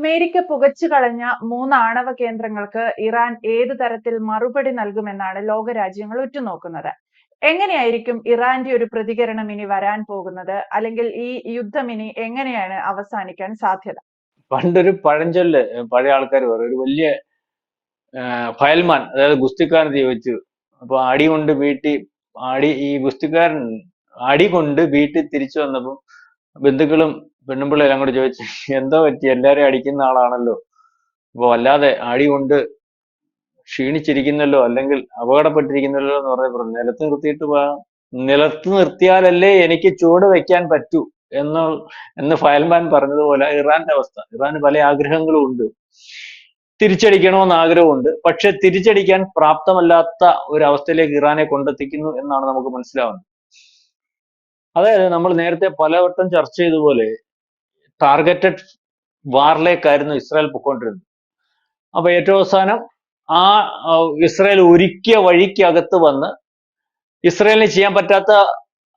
America പുകച്ചു കളഞ്ഞ 3 ആണവ കേന്ദ്രങ്ങൾക്ക് ഇറാൻ ഏതു തരത്തിൽ മറുപടി നൽകുമെന്നാണ് ലോകരാജ്യങ്ങൾ ഉറ്റുനോക്കുന്നത്. എങ്ങനെയായിരിക്കും ഇറാന്റെ ഒരു പ്രതികരണം ഇനി വരാൻ പോകുന്നത്? അല്ലെങ്കിൽ ഈ യുദ്ധം ഇനി എങ്ങനെയാണ് അവസാനിക്കാൻ സാധ്യത? പണ്ടൊരു പഴഞ്ചൊല്ല് പഴയ ആൾക്കാർ പറയും, ഒരു വലിയ ഫയൽമാൻ, അതായത് ഗുസ്തിക്കാരൻ ചോദിച്ചു. അപ്പൊ അടി കൊണ്ട് വീട്ടിൽ ഈ ഗുസ്തിക്കാരൻ അടി കൊണ്ട് വീട്ടിൽ തിരിച്ചു വന്നപ്പോ ബന്ധുക്കളും പെണ്ണുമ്പിള്ളേരും അങ്ങോട്ട് ചോദിച്ചു, എന്തോ പറ്റി, എല്ലാരെയും അടിക്കുന്ന ആളാണല്ലോ, അപ്പൊ വല്ലാതെ അടി കൊണ്ട് ക്ഷീണിച്ചിരിക്കുന്നല്ലോ, അല്ലെങ്കിൽ അപകടപ്പെട്ടിരിക്കുന്നല്ലോ എന്ന് പറഞ്ഞപ്പോൾ, നിലത്ത് നിർത്തിയാലല്ലേ എനിക്ക് ചൂട് വെക്കാൻ പറ്റൂ എന്ന് ഫയൽമാൻ പറഞ്ഞതുപോലെ ഇറാന്റെ അവസ്ഥ. ഇറാന് പല ആഗ്രഹങ്ങളും ഉണ്ട്, തിരിച്ചടിക്കണമെന്ന് ആഗ്രഹമുണ്ട്. പക്ഷെ തിരിച്ചടിക്കാൻ പ്രാപ്തമല്ലാത്ത ഒരു അവസ്ഥയിലേക്ക് ഇറാനെ കൊണ്ടെത്തിക്കുന്നു എന്നാണ് നമുക്ക് മനസ്സിലാവുന്നത്. അതായത് നമ്മൾ നേരത്തെ പലവട്ടം ചർച്ച ചെയ്തതുപോലെ ടാർഗറ്റഡ് വാറിലേക്കായിരുന്നു ഇസ്രായേൽ പൊക്കോണ്ടിരുന്നത്. അപ്പൊ ഏറ്റവും അവസാനം ആ ഇസ്രായേൽ ഒരുക്കിയ വഴിക്കകത്ത് വന്ന് ഇസ്രായേലിന് ചെയ്യാൻ പറ്റാത്ത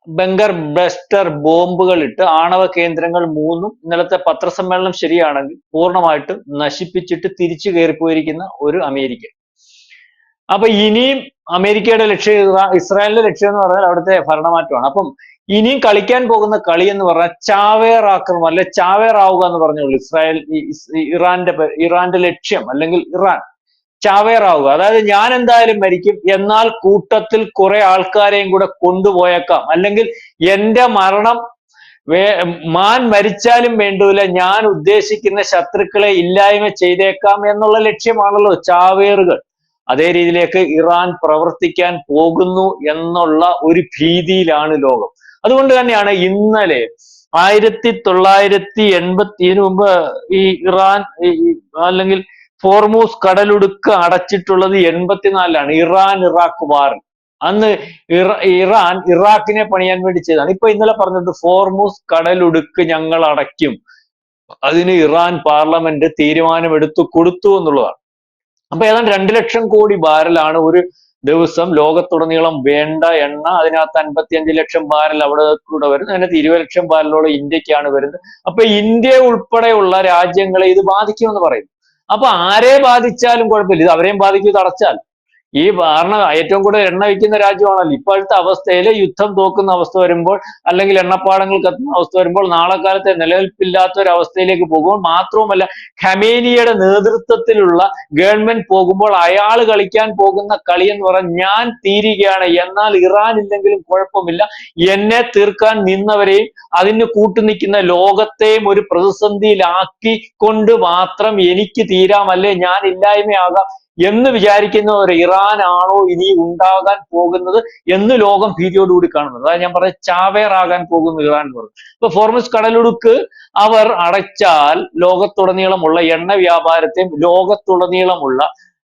ബങ്കർ ബസ്റ്റർ ബോംബുകൾ ഇട്ട് ആണവ കേന്ദ്രങ്ങൾ 3 ഇന്നലത്തെ പത്രസമ്മേളനം ശരിയാണെങ്കിൽ പൂർണ്ണമായിട്ടും നശിപ്പിച്ചിട്ട് തിരിച്ചു കയറിപ്പോയിരിക്കുന്ന ഒരു അമേരിക്ക. അപ്പൊ ഇനിയും അമേരിക്കയുടെ ലക്ഷ്യം, ഇസ്രായേലിന്റെ ലക്ഷ്യം എന്ന് പറഞ്ഞാൽ അവിടുത്തെ ഭരണമാറ്റമാണ്. അപ്പം ഇനിയും കളിക്കാൻ പോകുന്ന കളി എന്ന് പറഞ്ഞാൽ ചാവേർ ആക്രമണം, അല്ലെ ചാവേറാവുക എന്ന് പറഞ്ഞോളൂ. ഇറാന്റെ ലക്ഷ്യം, അല്ലെങ്കിൽ ഇറാൻ ചാവേറാവുക. അതായത് ഞാൻ എന്തായാലും മരിക്കും, എന്നാൽ കൂട്ടത്തിൽ കുറെ ആൾക്കാരെയും കൂടെ കൊണ്ടുപോയേക്കാം, അല്ലെങ്കിൽ എന്റെ മരണം മാൻ മരിച്ചാലും വേണ്ടൂല, ഞാൻ ഉദ്ദേശിക്കുന്ന ശത്രുക്കളെ ഇല്ലായ്മ ചെയ്തേക്കാം എന്നുള്ള ലക്ഷ്യമാണല്ലോ ചാവേറുകൾ. അതേ രീതിയിലേക്ക് ഇറാൻ പ്രവർത്തിക്കാൻ പോകുന്നു എന്നുള്ള ഒരു ഭീതിയിലാണ് ലോകം. അതുകൊണ്ട് തന്നെയാണ് ഇന്നലെ 1980 മുമ്പ് ഈ ഇറാൻ അല്ലെങ്കിൽ ഫോർമൂസ് കടലുടുക്ക് അടച്ചിട്ടുള്ളത് 84-ലാണ്, ഇറാൻ ഇറാഖ് വാർ. അന്ന് ഇറാൻ ഇറാഖിനെ പണിയാൻ വേണ്ടി ചെയ്തതാണ്. ഇപ്പൊ ഇന്നലെ പറഞ്ഞിട്ട് ഫോർമൂസ് കടലുടുക്ക് ഞങ്ങൾ അടയ്ക്കും, അതിന് ഇറാൻ പാർലമെന്റ് തീരുമാനമെടുത്തു കൊടുത്തു എന്നുള്ളതാണ്. അപ്പൊ ഏതാണ്ട് 2 ലക്ഷം കോടി ബാരലാണ് ഒരു ദിവസം ലോകത്തുടനീളം വേണ്ട എണ്ണ. അതിനകത്ത് 55 ലക്ഷം ബാരൽ അവിടെ കൂടെ വരുന്നു, അതിനകത്ത് 20 ലക്ഷം ബാരലോളം ഇന്ത്യക്കാണ് വരുന്നത്. അപ്പൊ ഇന്ത്യ ഉൾപ്പെടെയുള്ള രാജ്യങ്ങളെ ഇത് ബാധിക്കുമെന്ന് പറയുന്നു. അപ്പൊ ആരെ ബാധിച്ചാലും കുഴപ്പമില്ല, ഇത് അവരെയും ബാധിക്കും, ഇത് അടച്ചാൽ. ഈ കാരണം ഏറ്റവും കൂടുതൽ എണ്ണ വയ്ക്കുന്ന രാജ്യമാണല്ലോ. ഇപ്പോഴത്തെ അവസ്ഥയിൽ യുദ്ധം തോക്കുന്ന അവസ്ഥ വരുമ്പോൾ, അല്ലെങ്കിൽ എണ്ണപ്പാടങ്ങൾ കത്തുന്ന അവസ്ഥ വരുമ്പോൾ, നാളെ കാലത്തെ നിലനിൽപ്പില്ലാത്ത ഒരു അവസ്ഥയിലേക്ക് പോകുമ്പോൾ, മാത്രവുമല്ല ഖമേനിയുടെ നേതൃത്വത്തിലുള്ള ഗവൺമെന്റ് പോകുമ്പോൾ അയാൾ കളിക്കാൻ പോകുന്ന കളി എന്ന് പറഞ്ഞാൽ, ഞാൻ തീരുകയാണ്, എന്നാൽ ഇറാൻ ഇല്ലെങ്കിലും കുഴപ്പമില്ല, എന്നെ തീർക്കാൻ നിന്നവരെയും അതിന് കൂട്ടുനിൽക്കുന്ന ലോകത്തെയും ഒരു പ്രതിസന്ധിയിലാക്കിക്കൊണ്ട് മാത്രം എനിക്ക് തീരാമല്ലേ, ഞാൻ ഇല്ലായ്മയാകാം എന്ന് വിചാരിക്കുന്ന ഒരു ഇറാൻ ആണോ ഇനി ഉണ്ടാകാൻ പോകുന്നത് എന്ന് ലോകം ഭീതിയോടുകൂടി കാണുന്നത്. അതായത് ഞാൻ പറഞ്ഞ ചാവേറാകാൻ പോകുന്നു ഇറാൻ എന്ന് പറഞ്ഞു. ഇപ്പൊ ഫോർമസ് കടലുടുക്ക് അവർ അടച്ചാൽ ലോകത്തുടനീളമുള്ള എണ്ണ വ്യാപാരത്തെയും ലോകത്തുടനീളമുള്ള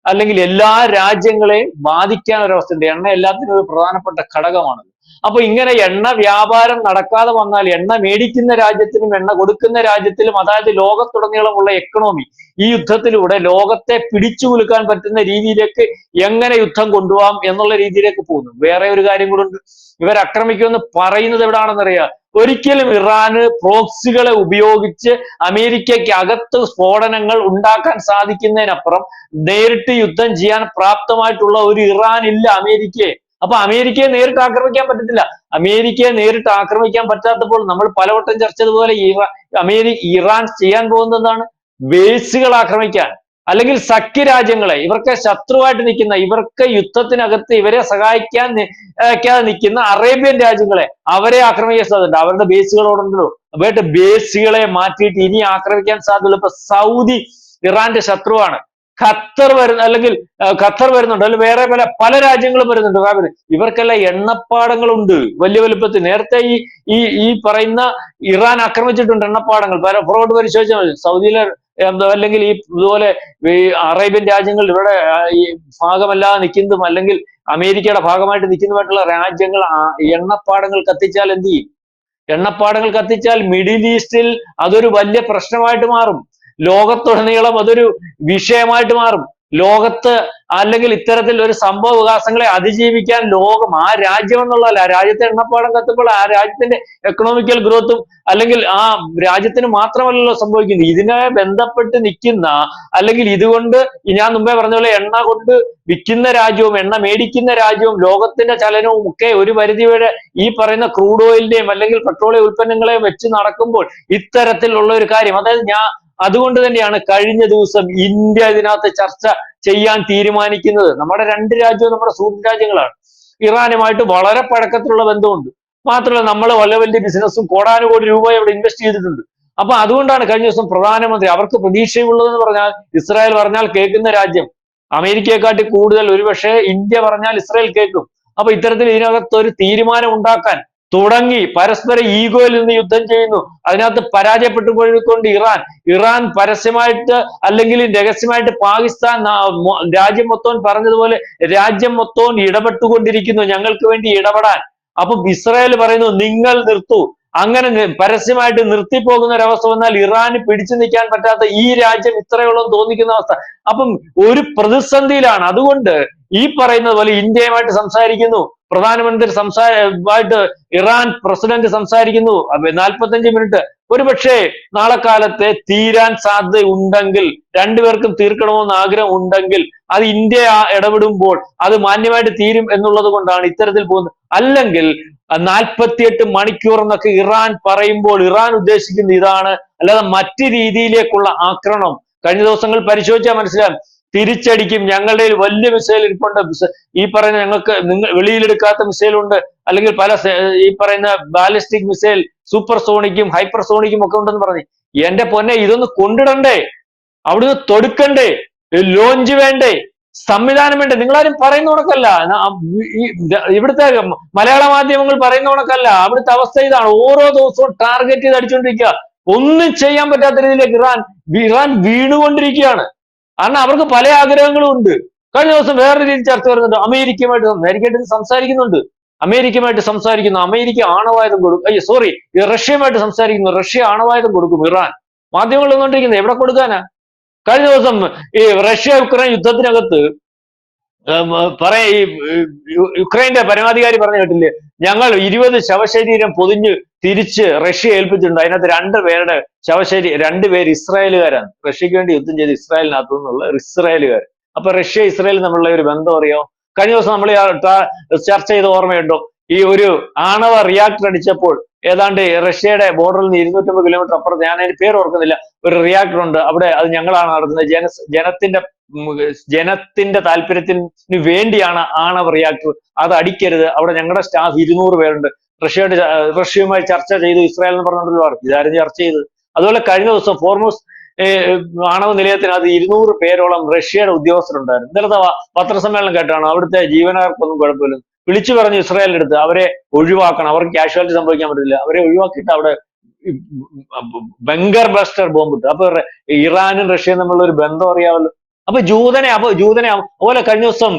അല്ലെങ്കിൽ എല്ലാ രാജ്യങ്ങളെയും ബാധിക്കാൻ ഒരവസ്ഥയുണ്ട്. എണ്ണ എല്ലാത്തിനും ഒരു പ്രധാനപ്പെട്ട ഘടകമാണ്. അപ്പൊ ഇങ്ങനെ എണ്ണ വ്യാപാരം നടക്കാതെ വന്നാൽ എണ്ണ മേടിക്കുന്ന രാജ്യത്തിനും എണ്ണ കൊടുക്കുന്ന രാജ്യത്തിലും, അതായത് ലോകത്തുടനീളമുള്ള എക്കണോമി ഈ യുദ്ധത്തിലൂടെ ലോകത്തെ പിടിച്ചു കുലുക്കാൻ പറ്റുന്ന രീതിയിലേക്ക് എങ്ങനെ യുദ്ധം കൊണ്ടുപോകാം എന്നുള്ള രീതിയിലേക്ക് പോകുന്നു. വേറെ ഒരു കാര്യം കൂടെ ഉണ്ട്, ഇവർ ആക്രമിക്കുമെന്ന് പറയുന്നത് എവിടാണെന്നറിയാം. ഒരിക്കലും ഇറാന് പ്രോക്സികളെ ഉപയോഗിച്ച് അമേരിക്കയ്ക്ക് അകത്ത് സ്ഫോടനങ്ങൾ ഉണ്ടാക്കാൻ സാധിക്കുന്നതിനപ്പുറം നേരിട്ട് യുദ്ധം ചെയ്യാൻ പ്രാപ്തമായിട്ടുള്ള ഒരു ഇറാൻ ഇല്ല അമേരിക്കയെ. അപ്പൊ അമേരിക്കയെ നേരിട്ട് ആക്രമിക്കാൻ പറ്റത്തില്ല. അമേരിക്കയെ നേരിട്ട് ആക്രമിക്കാൻ പറ്റാത്തപ്പോൾ നമ്മൾ പലവട്ടം ചർച്ച ചെയ്തതുപോലെ ഇറാൻ ചെയ്യാൻ പോകുന്നത് എന്താണ്? ബേസുകൾ ആക്രമിക്കാൻ, അല്ലെങ്കിൽ സഖ്യരാജ്യങ്ങളെ, ഇവർക്ക് ശത്രുവായിട്ട് നിൽക്കുന്ന, ഇവർക്ക് യുദ്ധത്തിനകത്ത് ഇവരെ സഹായിക്കാൻ നിൽക്കുന്ന അറേബ്യൻ രാജ്യങ്ങളെ, അവരെ ആക്രമിക്കാൻ സാധ്യത. അവരുടെ ബേസുകളോടുണ്ടല്ലോ, അവരുടെ ബേസുകളെ മാറ്റിയിട്ട് ഇനി ആക്രമിക്കാൻ സാധ്യതയുള്ളൂ. ഇപ്പൊ സൗദി ഇറാന്റെ ശത്രുവാണ്. ഖത്തർ വരുന്നുണ്ട്, അല്ലെങ്കിൽ വേറെ പല രാജ്യങ്ങളും വരുന്നുണ്ട്. ഇവർക്കെല്ലാം എണ്ണപ്പാടങ്ങളുണ്ട് വലിയ വലുപ്പത്തിൽ. നേരത്തെ ഈ പറയുന്ന ഇറാൻ ആക്രമിച്ചിട്ടുണ്ട് എണ്ണപ്പാടങ്ങൾ. ഫ്രോഡ് പരിശോധിച്ചാൽ മതി. സൗദിയിലെ അല്ലെങ്കിൽ ഇതുപോലെ ഈ അറേബ്യൻ രാജ്യങ്ങൾ ഇവിടെ ഈ ഭാഗമല്ലാതെ നിൽക്കുന്നതും, അല്ലെങ്കിൽ അമേരിക്കയുടെ ഭാഗമായിട്ട് നിൽക്കുന്നതുമായിട്ടുള്ള രാജ്യങ്ങൾ എണ്ണപ്പാടങ്ങൾ കത്തിച്ചാൽ എന്ത് ചെയ്യും? എണ്ണപ്പാടങ്ങൾ കത്തിച്ചാൽ മിഡിൽ ഈസ്റ്റിൽ അതൊരു വലിയ പ്രശ്നമായിട്ട് മാറും. ലോകത്തുടനീളം അതൊരു വിഷയമായിട്ട് മാറും. ലോകത്ത് അല്ലെങ്കിൽ ഇത്തരത്തിൽ ഒരു സംഭവ വികാസങ്ങളെ അതിജീവിക്കാൻ ലോകം ആ രാജ്യം എന്നുള്ളതല്ല, ആ രാജ്യത്തെ എണ്ണപ്പാടം കത്തുമ്പോൾ ആ രാജ്യത്തിന്റെ എക്കണോമിക്കൽ ഗ്രോത്തും അല്ലെങ്കിൽ ആ രാജ്യത്തിന് മാത്രമല്ലല്ലോ സംഭവിക്കുന്നത്, ഇതിനെ ബന്ധപ്പെട്ട് നിൽക്കുന്ന അല്ലെങ്കിൽ ഇതുകൊണ്ട് ഞാൻ മുമ്പേ പറഞ്ഞ പോലെ എണ്ണ കൊണ്ട് വിൽക്കുന്ന രാജ്യവും എണ്ണ മേടിക്കുന്ന രാജ്യവും ലോകത്തിന്റെ ചലനവും ഒക്കെ ഒരു പരിധിവരെ ഈ പറയുന്ന ക്രൂഡ് ഓയിലിന്റെയും അല്ലെങ്കിൽ പെട്രോളിയം ഉൽപ്പന്നങ്ങളെയും വെച്ച് നടക്കുമ്പോൾ ഇത്തരത്തിലുള്ള ഒരു കാര്യം, അതായത് അതുകൊണ്ട് തന്നെയാണ് കഴിഞ്ഞ ദിവസം ഇന്ത്യ ഇതിനകത്ത് ചർച്ച ചെയ്യാൻ തീരുമാനിക്കുന്നത്. നമ്മുടെ രണ്ട് രാജ്യവും നമ്മുടെ സുഹൃത്ത് രാജ്യങ്ങളാണ്. ഇറാനുമായിട്ട് വളരെ പഴക്കത്തിലുള്ള ബന്ധമുണ്ട്. മാത്രമല്ല നമ്മൾ വലിയ വലിയ ബിസിനസ്സും കോടാനുകോടി രൂപ ഇവിടെ ഇൻവെസ്റ്റ് ചെയ്തിട്ടുണ്ട്. അപ്പൊ അതുകൊണ്ടാണ് കഴിഞ്ഞ ദിവസം പ്രധാനമന്ത്രി, അവർക്ക് പ്രതീക്ഷയുള്ളതെന്ന് പറഞ്ഞാൽ ഇസ്രായേൽ പറഞ്ഞാൽ കേൾക്കുന്ന രാജ്യം, അമേരിക്കയെക്കാട്ടി കൂടുതൽ ഒരുപക്ഷെ ഇന്ത്യ പറഞ്ഞാൽ ഇസ്രായേൽ കേൾക്കും. അപ്പൊ ഇത്തരത്തിൽ ഇതിനകത്ത് ഒരു തീരുമാനം ഉണ്ടാക്കാൻ തുടങ്ങി, പരസ്പര ഈഗോയിൽ നിന്ന് യുദ്ധം ചെയ്യുന്നു. അതിനകത്ത് പരാജയപ്പെട്ടുകൊണ്ട് ഇറാൻ പരസ്യമായിട്ട് അല്ലെങ്കിൽ രഹസ്യമായിട്ട് പാകിസ്ഥാൻ രാജ്യം മൊത്തം പറഞ്ഞതുപോലെ രാജ്യം മൊത്തം ഇടപെട്ടുകൊണ്ടിരിക്കുന്നു ഞങ്ങൾക്ക് വേണ്ടി ഇടപെടാൻ. അപ്പൊ ഇസ്രായേൽ പറയുന്നു നിങ്ങൾ നിർത്തൂ. അങ്ങനെ പരസ്യമായിട്ട് നിർത്തിപ്പോകുന്ന ഒരവസ്ഥ വന്നാൽ ഇറാന് പിടിച്ചു നിൽക്കാൻ പറ്റാത്ത ഈ രാജ്യം ഇത്രയോളം തോന്നിക്കുന്ന അവസ്ഥ. അപ്പം ഒരു പ്രതിസന്ധിയിലാണ്. അതുകൊണ്ട് ഈ പറയുന്നത് പോലെ ഇന്ത്യയുമായിട്ട് സംസാരിക്കുന്നു, പ്രധാനമന്ത്രി ആയിട്ട് ഇറാൻ പ്രസിഡന്റ് സംസാരിക്കുന്നു, 45 മിനിറ്റ്. ഒരുപക്ഷെ നാളെ കാലത്തെ തീരാൻ സാധ്യത ഉണ്ടെങ്കിൽ, രണ്ടുപേർക്കും തീർക്കണമെന്ന് ആഗ്രഹം ഉണ്ടെങ്കിൽ അത് ഇന്ത്യ ഇടപെടുമ്പോൾ അത് മാന്യമായിട്ട് തീരും എന്നുള്ളത് കൊണ്ടാണ് ഇത്തരത്തിൽ പോകുന്നത്. അല്ലെങ്കിൽ 48 മണിക്കൂർ എന്നൊക്കെ ഇറാൻ പറയുമ്പോൾ ഇറാൻ ഉദ്ദേശിക്കുന്നത് ഇതാണ്, അല്ലാതെ മറ്റു രീതിയിലേക്കുള്ള ആക്രമണം. കഴിഞ്ഞ ദിവസങ്ങൾ പരിശോധിച്ചാൽ മനസ്സിലാകും. തിരിച്ചടിക്കും, ഞങ്ങളുടെ വലിയ മിസൈൽ ഇരിപ്പുണ്ട്, ഈ പറയുന്ന ഞങ്ങൾക്ക് വെളിയിലെടുക്കാത്ത മിസൈൽ ഉണ്ട്, അല്ലെങ്കിൽ പല ഈ പറയുന്ന ബാലിസ്റ്റിക് മിസൈൽ സൂപ്പർസോണിക്കും ഹൈപ്പർസോണിക്കും ഒക്കെ ഉണ്ടെന്ന് പറഞ്ഞു. എന്റെ പൊന്നെ, ഇതൊന്ന് കൊണ്ടിടണ്ടേ, അവിടുന്ന് തൊടുക്കണ്ടേ, ലോഞ്ച് വേണ്ടേ, സംവിധാനം വേണ്ടേ? നിങ്ങളാരും പറയുന്ന കണക്കല്ല, ഇവിടുത്തെ മലയാള മാധ്യമങ്ങൾ പറയുന്ന കണക്കല്ല. അവിടുത്തെ അവസ്ഥ ഇതാണ്, ഓരോ ദിവസവും ടാർഗറ്റ് ചെയ്ത് അടിച്ചുകൊണ്ടിരിക്കുക. ഒന്നും ചെയ്യാൻ പറ്റാത്ത രീതിയിലേക്ക് ഇറാൻ വീണുകൊണ്ടിരിക്കുകയാണ്. കാരണം അവർക്ക് പല ആഗ്രഹങ്ങളും ഉണ്ട്. കഴിഞ്ഞ ദിവസം വേറൊരു രീതി ചർച്ച വരുന്നുണ്ട്, അമേരിക്കയായിട്ട് സംസാരിക്കുന്നുണ്ട്. അമേരിക്ക ആണവായുധം കൊടുക്കും, സോറി, റഷ്യയുമായിട്ട് സംസാരിക്കുന്നു, റഷ്യ ആണവായുധം കൊടുക്കും ഇറാൻ. മാധ്യമങ്ങൾ വന്നുകൊണ്ടിരിക്കുന്നത് എവിടെ കൊടുക്കാനാ? കഴിഞ്ഞ ദിവസം ഈ റഷ്യ യുക്രൈൻ യുദ്ധത്തിനകത്ത് യുക്രൈന്റെ പരമാധികാരി പറഞ്ഞു കേട്ടില്ലേ, ഞങ്ങൾ 20 ശവശരീരം പൊതിഞ്ഞ് തിരിച്ച് റഷ്യ ഏൽപ്പിച്ചിട്ടുണ്ട്. അതിനകത്ത് 2 പേരുടെ ശവശരീരം, 2 പേര് ഇസ്രായേലുകാരാണ്, റഷ്യക്ക് വേണ്ടി യുദ്ധം ചെയ്ത് ഇസ്രായേലിനകത്തു നിന്നുള്ള ഇസ്രായേലുകാർ. അപ്പൊ റഷ്യ ഇസ്രായേൽ തമ്മിലുള്ള ഒരു ബന്ധം അറിയാമോ? കഴിഞ്ഞ ദിവസം നമ്മൾ ചർച്ച ചെയ്ത ഓർമ്മയുണ്ടോ? ഈ ഒരു ആണവ റിയാക്ടർ അടിച്ചപ്പോൾ ഏതാണ്ട് റഷ്യയുടെ ബോർഡറിൽ നിന്ന് 250 കിലോമീറ്റർ അപ്പുറത്ത്, ഞാൻ അതിന്റെ പേര് ഓർക്കുന്നില്ല, ഒരു റിയാക്ടർ ഉണ്ട് അവിടെ. അത് ഞങ്ങളാണ് നടത്തുന്നത്, ജനത്തിന്റെ താല്പര്യത്തിന് വേണ്ടിയാണ് ആണവ റിയാക്ടർ, അത് അടിക്കരുത്, അവിടെ ഞങ്ങളുടെ സ്റ്റാഫ് 200 പേരുണ്ട്. റഷ്യയുമായി ചർച്ച ചെയ്തു ഇസ്രായേൽ എന്ന് പറഞ്ഞിട്ടുള്ള ഇതായിരുന്നു ചർച്ച ചെയ്തത്. അതുപോലെ കഴിഞ്ഞ ദിവസം ഫോർമോസ് ആണവ നിലയത്തിനകത്ത് 200 പേരോളം റഷ്യയുടെ ഉദ്യോഗസ്ഥരുണ്ടായിരുന്നു. ഇന്നലത്തെ പത്രസമ്മേളനം കേട്ടാണ് അവിടുത്തെ ജീവനക്കാർക്കൊന്നും കുഴപ്പമില്ല, വിളിച്ചു പറഞ്ഞു ഇസ്രായേലിന്റെ അടുത്ത് അവരെ ഒഴിവാക്കണം, അവർക്ക് കാഷ്വാലിറ്റി സംഭവിക്കാൻ പറ്റില്ല, അവരെ ഒഴിവാക്കിയിട്ട് അവിടെ ബങ്കർ ബ്ലാസ്റ്റർ ബോംബിട്ടു. അപ്പൊ ഇറാനും റഷ്യയും തമ്മിലുള്ള ഒരു ബന്ധം അറിയാമല്ലോ. അപ്പൊ ജൂതനെ അതുപോലെ കഴിഞ്ഞ ദിവസം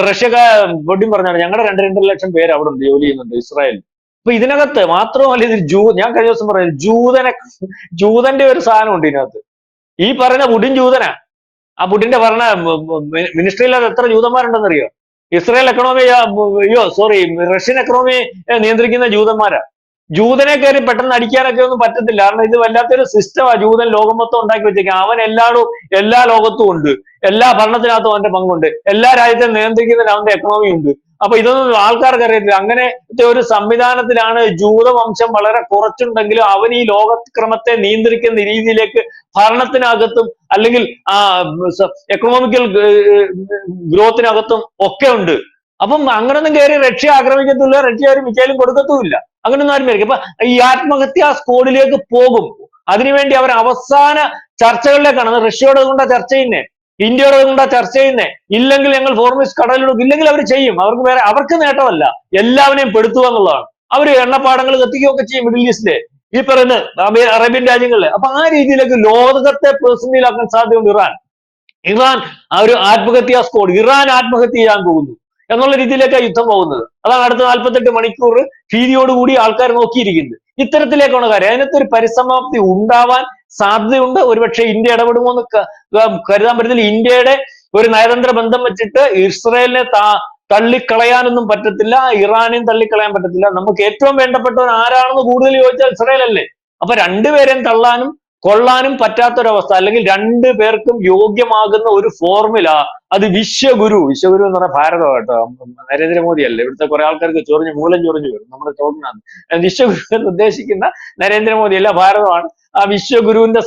റഷ്യക്കാർ പൊടിയും പറഞ്ഞാണ് ഞങ്ങളുടെ 2.5 ലക്ഷം പേര് അവിടെ ജോലി ചെയ്യുന്നുണ്ട് ഇസ്രായേലിൽ. അപ്പൊ ഇതിനകത്ത് മാത്രമല്ല, ഞാൻ കഴിഞ്ഞ ദിവസം പറഞ്ഞു ജൂതന്റെ ഒരു സാധനം ഉണ്ട് ഇതിനകത്ത്. ഈ പറയുന്ന പുടിൻ ജൂതനാ. ആ പുടിന്റെ ഭരണ മിനിസ്ട്രിയിലത് എത്ര ജൂതന്മാരുണ്ടെന്നറിയോ? ഇസ്രായേൽ എക്കണോമി, റഷ്യൻ എക്കണോമി നിയന്ത്രിക്കുന്ന ജൂതന്മാരാ. ജൂതനെ കയറി പെട്ടെന്ന് അടിക്കാനൊക്കെ ഒന്നും പറ്റത്തില്ല. കാരണം ഇത് വല്ലാത്തൊരു സിസ്റ്റമാണ് ജൂതൻ ലോകം മൊത്തം ഉണ്ടാക്കി വെച്ചേക്കുക. അവൻ എല്ലാ ലോകത്തും ഉണ്ട്, എല്ലാ ഭരണത്തിനകത്തും അവന്റെ പങ്കുണ്ട്, എല്ലാ രാജ്യത്തെയും നിയന്ത്രിക്കുന്നതിന് അവന്റെ എക്കണോമി ഉണ്ട്. അപ്പൊ ഇതൊന്നും ആൾക്കാർക്ക് അറിയത്തില്ല. അങ്ങനത്തെ ഒരു സംവിധാനത്തിലാണ് ജൂതവംശം വളരെ കുറച്ചുണ്ടെങ്കിലും അവൻ ഈ ലോകക്രമത്തെ നിയന്ത്രിക്കുന്ന രീതിയിലേക്ക് ഭരണത്തിനകത്തും അല്ലെങ്കിൽ എക്കണോമിക്കൽ ഗ്രോത്തിനകത്തും ഒക്കെ ഉണ്ട്. അപ്പം അങ്ങനൊന്നും കയറി റഷ്യ ആക്രമിക്കത്തില്ല, റഷ്യ ഒരു മിസൈലും കൊടുക്കത്തുമില്ല, അങ്ങനൊന്നും ആരും വരിക. അപ്പൊ ഈ ആത്മഹത്യാ സ്കോഡിലേക്ക് പോകും. അതിനുവേണ്ടി അവർ അവസാന ചർച്ചകളിലേക്കാണ്. റഷ്യയോട് കൊണ്ടാ ചർച്ച ചെയ്യുന്നേ, ഇന്ത്യയോട് കൊണ്ടാ ചർച്ച ചെയ്യുന്നേ. ഇല്ലെങ്കിൽ ഞങ്ങൾ ഫോർമേഴ്സ് കടലിടും, ഇല്ലെങ്കിൽ അവർ ചെയ്യും. അവർക്ക് നേട്ടമല്ല, എല്ലാവരെയും പെടുത്തുക എന്നുള്ളതാണ്. അവര് എണ്ണപ്പാടങ്ങൾ കത്തിക്കുകയൊക്കെ ചെയ്യും മിഡിൽ ഈസ്റ്റിലെ, ഈ പറയുന്ന അറേബ്യൻ രാജ്യങ്ങളിലെ. അപ്പൊ ആ രീതിയിലേക്ക് ലോകത്തെ പ്രതിസന്ധിയിലാക്കാൻ സാധ്യതയുണ്ട് ഇറാൻ ആ ഒരു ആത്മഹത്യാ സ്കോഡ്, ഇറാൻ ആത്മഹത്യ ചെയ്യാൻ പോകുന്നു എന്നുള്ള രീതിയിലേക്കാണ് യുദ്ധം പോകുന്നത്. അതാണ് അടുത്ത 48 മണിക്കൂർ ഭീതിയോടുകൂടി ആൾക്കാർ നോക്കിയിരിക്കുന്നത്. ഇത്തരത്തിലേക്കാണ് കാര്യം. അതിനകത്ത് ഒരു പരിസമാപ്തി ഉണ്ടാവാൻ സാധ്യതയുണ്ട്. ഒരുപക്ഷെ ഇന്ത്യ ഇടപെടുമോ എന്ന് കരുതാൻ പറ്റത്തില്ല. ഇന്ത്യയുടെ ഒരു നയതന്ത്ര ബന്ധം വെച്ചിട്ട് ഇസ്രയേലിനെ തള്ളിക്കളയാനൊന്നും പറ്റത്തില്ല, ഇറാനെയും തള്ളിക്കളയാൻ പറ്റത്തില്ല. നമുക്ക് ഏറ്റവും വേണ്ടപ്പെട്ടവൻ ആരാണെന്ന് കൂടുതൽ ചോദിച്ചാൽ ഇസ്രയേൽ അല്ലേ. അപ്പൊ രണ്ടുപേരെയും തള്ളാനും കൊള്ളാനും പറ്റാത്തൊരവസ്ഥ, അല്ലെങ്കിൽ രണ്ടു പേർക്കും യോഗ്യമാകുന്ന ഒരു ഫോർമുല, അത് വിശ്വഗുരു എന്ന് പറഞ്ഞ ഭാരതം കേട്ടോ, നരേന്ദ്രമോദി അല്ലേ. ഇവിടുത്തെ കുറെ ആൾക്കാർക്ക് മൂലം ചൊറിഞ്ഞു വരും നമ്മുടെ ചോദ്യം. വിശ്വഗുരു എന്ന് ഉദ്ദേശിക്കുന്ന നരേന്ദ്രമോദി അല്ല, ഭാരതമാണ്. ആ വിശ്വഗുരുവിന്റെ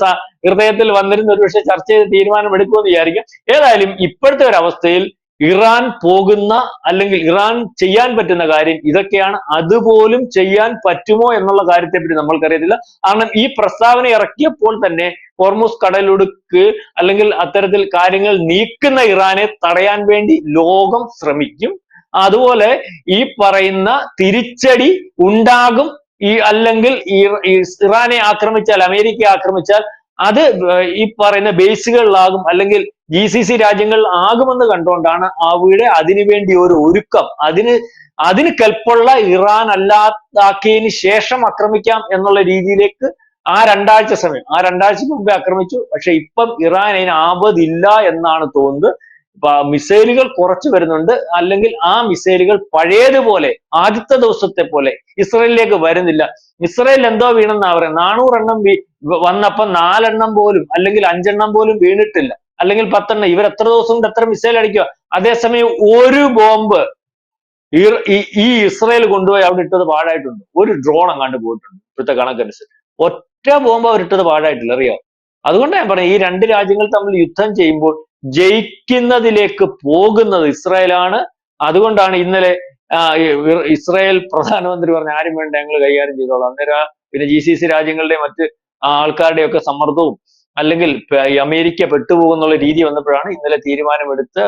ഹൃദയത്തിൽ വന്നിരുന്ന ഒരുപക്ഷെ ചർച്ച ചെയ്ത് തീരുമാനം എടുക്കുമെന്ന് വിചാരിക്കും. ഏതായാലും ഇപ്പോഴത്തെ ഒരു അവസ്ഥയിൽ ഇറാൻ പോകുന്ന, അല്ലെങ്കിൽ ഇറാൻ ചെയ്യാൻ പറ്റുന്ന കാര്യം ഇതൊക്കെയാണ്. അതുപോലും ചെയ്യാൻ പറ്റുമോ എന്നുള്ള കാര്യത്തെപ്പറ്റി നമ്മൾക്കറിയത്തില്ല. കാരണം ഈ പ്രസ്താവന ഇറക്കിയപ്പോൾ തന്നെ ഹോർമൂസ് കടലിടുക്ക് അല്ലെങ്കിൽ അത്തരത്തിൽ കാര്യങ്ങൾ നീക്കുന്ന ഇറാനെ തടയാൻ വേണ്ടി ലോകം ശ്രമിക്കും. അതുപോലെ ഈ പറയുന്ന തിരിച്ചടി ഉണ്ടാകും. അല്ലെങ്കിൽ ഇറാനെ ആക്രമിച്ചാൽ, അമേരിക്കയെ ആക്രമിച്ചാൽ അത് ഈ പറയുന്ന ബേസുകളിലാകും, അല്ലെങ്കിൽ GCC രാജ്യങ്ങളിൽ ആകുമെന്ന് കണ്ടുകൊണ്ടാണ് അവിടെ അതിനുവേണ്ടി ഒരു ഒരുക്കം, അതിന് കെൽപ്പുള്ള ഇറാൻ അല്ലാതാക്കിയതിന് ശേഷം ആക്രമിക്കാം എന്നുള്ള രീതിയിലേക്ക് ആ രണ്ടാഴ്ചക്ക് മുമ്പേ ആക്രമിച്ചു. പക്ഷെ ഇപ്പം ഇറാൻ അതിന് ആപതില്ല എന്നാണ് തോന്നുന്നത്. മിസൈലുകൾ കുറച്ച് വരുന്നുണ്ട്, അല്ലെങ്കിൽ ആ മിസൈലുകൾ പഴയതുപോലെ ആദ്യത്തെ ദിവസത്തെ പോലെ ഇസ്രയേലിലേക്ക് വരുന്നില്ല. ഇസ്രയേൽ എന്തോ വീണെന്നാ പറയുന്നത്, 400 എണ്ണം വന്നപ്പം 4 എണ്ണം പോലും, അല്ലെങ്കിൽ 5 എണ്ണം പോലും വീണിട്ടില്ല, അല്ലെങ്കിൽ 10 എണ്ണം. ഇവർ എത്ര ദിവസം കൊണ്ട് എത്ര മിസൈൽ അടിക്കുക? അതേസമയം ഒരു ബോംബ് ഈ ഇസ്രയേൽ കൊണ്ടുപോയി അവിടെ ഇട്ടത് പാഴായിട്ടുണ്ട്. ഒരു ഡ്രോൺ അങ്ങാണ്ട് പോയിട്ടുണ്ട് ഇപ്പോഴത്തെ കണക്കനുസരിച്ച്. ഒറ്റ ബോംബ് അവരിട്ടത് പാഴായിട്ടില്ല, അറിയോ? അതുകൊണ്ട് ഞാൻ പറയാം, ഈ രണ്ട് രാജ്യങ്ങൾ തമ്മിൽ യുദ്ധം ചെയ്യുമ്പോൾ ജയിക്കുന്നതിലേക്ക് പോകുന്നത് ഇസ്രായേലാണ്. അതുകൊണ്ടാണ് ഇന്നലെ ഇസ്രായേൽ പ്രധാനമന്ത്രി പറഞ്ഞ ആരും വേണ്ട, ഞങ്ങൾ കൈകാര്യം ചെയ്തോളാം. അന്നേരം പിന്നെ GCC രാജ്യങ്ങളുടെ മറ്റ് ആൾക്കാരുടെയൊക്കെ സമ്മർദ്ദവും, അല്ലെങ്കിൽ അമേരിക്ക പെട്ടുപോകുന്നുള്ള രീതി വന്നപ്പോഴാണ് ഇന്നലെ തീരുമാനമെടുത്ത്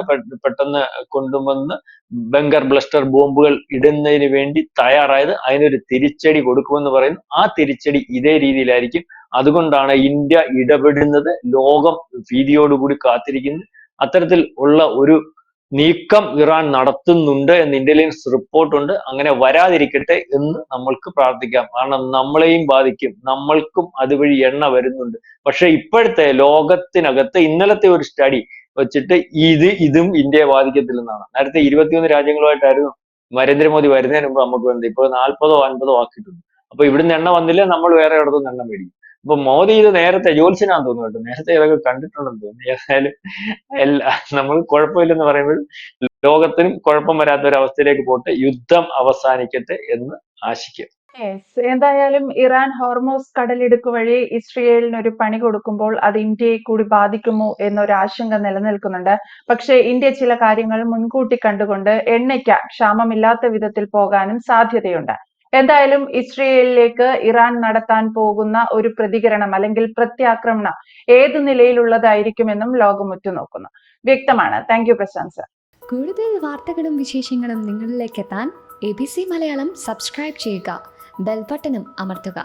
പെട്ടെന്ന് കൊണ്ടുവന്ന് ബങ്കർ ബ്ലസ്റ്റർ ബോംബുകൾ ഇടുന്നതിന് വേണ്ടി തയ്യാറായത്. അതിനൊരു തിരിച്ചടി കൊടുക്കുമെന്ന് പറയുന്നു. ആ തിരിച്ചടി ഇതേ രീതിയിലായിരിക്കും. അതുകൊണ്ടാണ് ഇന്ത്യ ഇടപെടുന്നത്. ലോകം ഭീതിയോടുകൂടി കാത്തിരിക്കുന്നു. അത്തരത്തിൽ ഉള്ള ഒരു നീക്കം ഇറാൻ നടത്തുന്നുണ്ട് എന്ന് ഇന്റലിജൻസ് റിപ്പോർട്ടുണ്ട്. അങ്ങനെ വരാതിരിക്കട്ടെ എന്ന് നമ്മൾക്ക് പ്രാർത്ഥിക്കാം. കാരണം നമ്മളെയും ബാധിക്കും, നമ്മൾക്കും അതുവഴി എണ്ണ വരുന്നുണ്ട്. പക്ഷെ ഇപ്പോഴത്തെ ലോകത്തിനകത്ത് ഇന്നലത്തെ ഒരു സ്റ്റഡി വെച്ചിട്ട് ഇതും ഇന്ത്യയെ ബാധിക്കത്തില്ലെന്നാണ്. നേരത്തെ 21 രാജ്യങ്ങളുമായിട്ടായിരുന്നു നരേന്ദ്രമോദി വരുന്നതിന് മുമ്പ് നമുക്ക് വന്നത്. ഇപ്പോൾ 40ഓ 50ഓ ആക്കിയിട്ടുണ്ട്. അപ്പൊ ഇവിടുന്ന് എണ്ണ വന്നില്ല, നമ്മൾ വേറെ ഇടത്തുനിന്ന് എണ്ണ മേടിക്കും. അപ്പൊ മോദി ഇത് നേരത്തെ ജോത്സ്യനാന്ന് തോന്നുന്നു കേട്ടോ, നേരത്തെ ഇതൊക്കെ കണ്ടിട്ടുണ്ടെന്ന് തോന്നുന്നു. ഏതായാലും നമ്മൾ കുഴപ്പമില്ലെന്ന് പറയുമ്പോൾ ലോകത്തിനും കുഴപ്പം വരാത്ത ഒരു അവസ്ഥയിലേക്ക് പോട്ടെ, യുദ്ധം അവസാനിക്കട്ടെ എന്ന് ആശിക്കുക. എന്തായാലും ഇറാൻ ഹോർമോസ് കടലിടുക്ക് വഴി ഇസ്രയേലിന് ഒരു പണി കൊടുക്കുമ്പോൾ അത് ഇന്ത്യയെ കൂടി ബാധിക്കുമോ എന്നൊരു ആശങ്ക നിലനിൽക്കുന്നുണ്ട്. പക്ഷേ ഇന്ത്യ ചില കാര്യങ്ങൾ മുൻകൂട്ടി കണ്ടുകൊണ്ട് എണ്ണയ്ക്ക് ക്ഷാമമില്ലാത്ത വിധത്തിൽ പോകാനും സാധ്യതയുണ്ട്. എന്തായാലും ഇസ്രയേലിലേക്ക് ഇറാൻ നടത്താൻ പോകുന്ന ഒരു പ്രതികരണം അല്ലെങ്കിൽ പ്രത്യാക്രമണം ഏത് നിലയിലുള്ളതായിരിക്കുമെന്നും ലോകം ഉറ്റുനോക്കുന്നു. വ്യക്തമാണ്. Thank you Prashant sir. കൂടുതൽ വാർത്തകളും വിശേഷങ്ങളും നിങ്ങളിലേക്ക് എത്താൻ ABC മലയാളം സബ്സ്ക്രൈബ് ചെയ്യുക, ബെൽ ബട്ടണും അമർത്തുക.